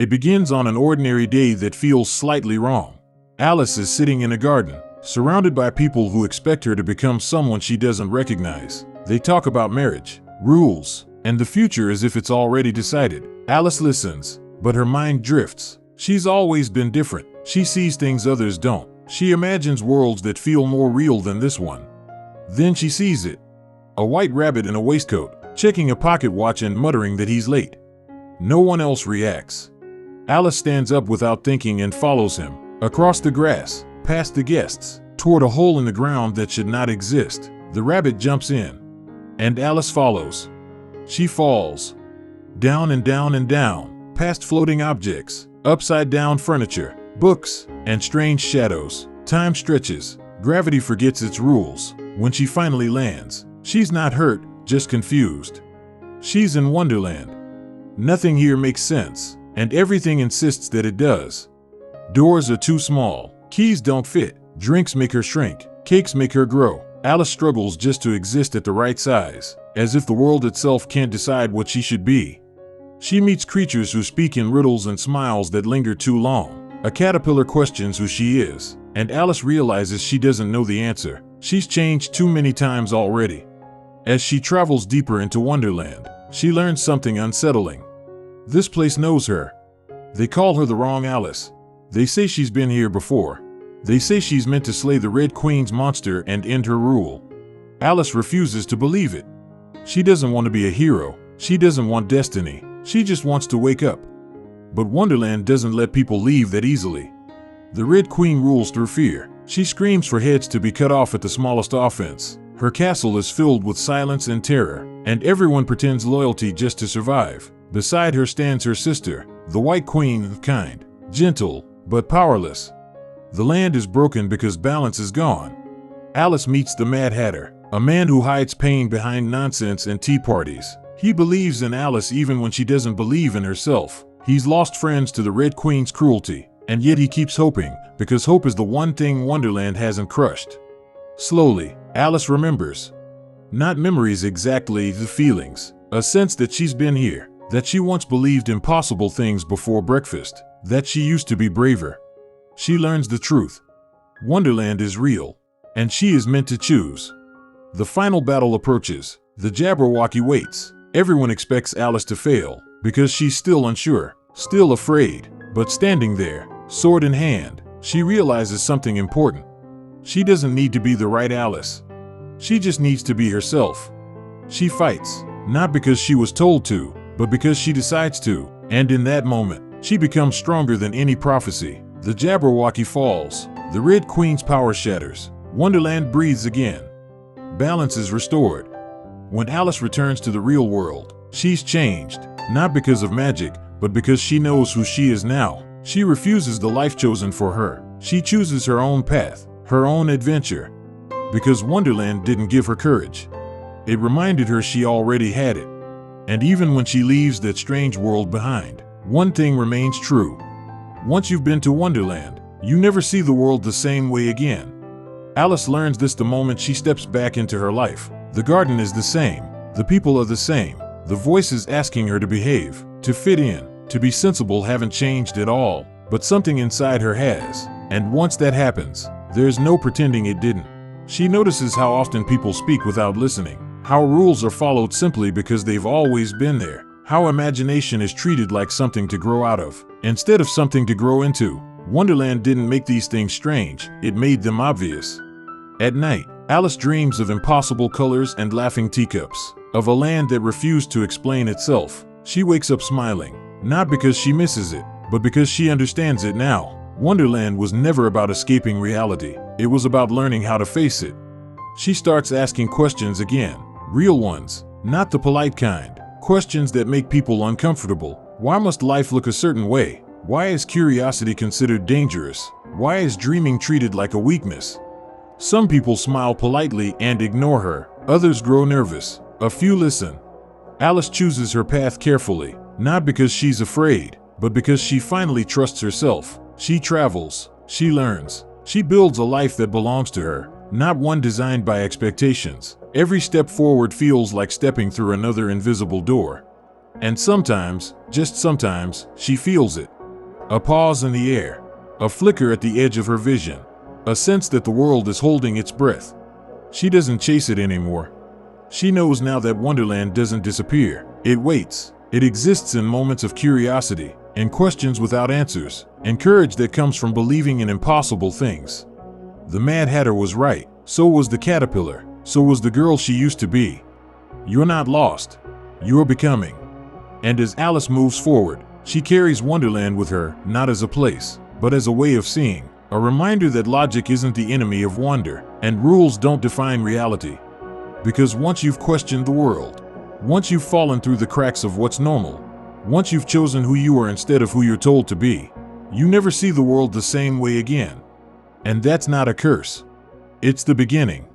It begins on an ordinary day that feels slightly wrong. Alice is sitting in a garden, surrounded by people who expect her to become someone she doesn't recognize. They talk about marriage, rules, and the future as if it's already decided. Alice listens, but her mind drifts. She's always been different. She sees things others don't. She imagines worlds that feel more real than this one. Then she sees it. A white rabbit in a waistcoat, checking a pocket watch and muttering that he's late. No one else reacts. Alice stands up without thinking and follows him, across the grass, past the guests, toward a hole in the ground that should not exist. The rabbit jumps in, and Alice follows. She falls. Down and down and down, past floating objects, upside-down furniture, books, and strange shadows. Time stretches. Gravity forgets its rules. When she finally lands, she's not hurt, just confused. She's in Wonderland. Nothing here makes sense, and everything insists that it does. Doors are too small. Keys don't fit. Drinks make her shrink. Cakes make her grow. Alice struggles just to exist at the right size, as if the world itself can't decide what she should be. She meets creatures who speak in riddles and smiles that linger too long. A caterpillar questions who she is, and Alice realizes she doesn't know the answer. She's changed too many times already. As she travels deeper into Wonderland, she learns something unsettling. This place knows her. They call her the wrong Alice. They say she's been here before. They say she's meant to slay the Red Queen's monster and end her rule. Alice refuses to believe it. She doesn't want to be a hero. She doesn't want destiny. She just wants to wake up. But Wonderland doesn't let people leave that easily. The Red Queen rules through fear. She screams for heads to be cut off at the smallest offense. Her castle is filled with silence and terror, and everyone pretends loyalty just to survive. Beside her stands her sister, the White Queen, kind, gentle, but powerless. The land is broken because balance is gone. Alice meets the Mad Hatter, a man who hides pain behind nonsense and tea parties. He believes in Alice even when she doesn't believe in herself. He's lost friends to the Red Queen's cruelty, and yet he keeps hoping, because hope is the one thing Wonderland hasn't crushed. Slowly, Alice remembers. Not memories exactly, the feelings. A sense that she's been here, that she once believed impossible things before breakfast, that she used to be braver. She learns the truth. Wonderland is real, and she is meant to choose. The final battle approaches. The Jabberwocky waits. Everyone expects Alice to fail, because she's still unsure, still afraid. But standing there, sword in hand, she realizes something important. She doesn't need to be the right Alice. She just needs to be herself. She fights, not because she was told to, but because she decides to. And in that moment, she becomes stronger than any prophecy. The Jabberwocky falls. The Red Queen's power shatters. Wonderland breathes again. Balance is restored. When Alice returns to the real world, she's changed, not because of magic, but because she knows who she is now. She refuses the life chosen for her. She chooses her own path, her own adventure. Because Wonderland didn't give her courage. It reminded her she already had it. And even when she leaves that strange world behind, one thing remains true. Once you've been to Wonderland, you never see the world the same way again. Alice learns this the moment she steps back into her life. The garden is the same. The people are the same. The voices asking her to behave, to fit in, to be sensible haven't changed at all, but something inside her has. And once that happens, there's no pretending it didn't. She notices how often people speak without listening, how rules are followed simply because they've always been there, how imagination is treated like something to grow out of, instead of something to grow into. Wonderland didn't make these things strange, it made them obvious. At night, Alice dreams of impossible colors and laughing teacups, of a land that refused to explain itself. She wakes up smiling, not because she misses it, but because she understands it now. Wonderland was never about escaping reality. It was about learning how to face it. She starts asking questions again, real ones, not the polite kind. Questions that make people uncomfortable. Why must life look a certain way? Why is curiosity considered dangerous? Why is dreaming treated like a weakness? Some people smile politely and ignore her. Others grow nervous. A few listen. Alice chooses her path carefully, not because she's afraid, but because she finally trusts herself. She travels. She learns. She builds a life that belongs to her, not one designed by expectations. Every step forward feels like stepping through another invisible door. And sometimes, just sometimes, she feels it. A pause in the air, a flicker at the edge of her vision, a sense that the world is holding its breath. She doesn't chase it anymore. She knows now that Wonderland doesn't disappear. It waits. It exists in moments of curiosity, in questions without answers, and courage that comes from believing in impossible things. The Mad Hatter was right. So was the caterpillar. So was the girl she used to be. You're not lost. You're becoming. And as Alice moves forward, she carries Wonderland with her, not as a place, but as a way of seeing. A reminder that logic isn't the enemy of wonder, and rules don't define reality. Because once you've questioned the world, once you've fallen through the cracks of what's normal, once you've chosen who you are instead of who you're told to be, you never see the world the same way again. And that's not a curse. It's the beginning.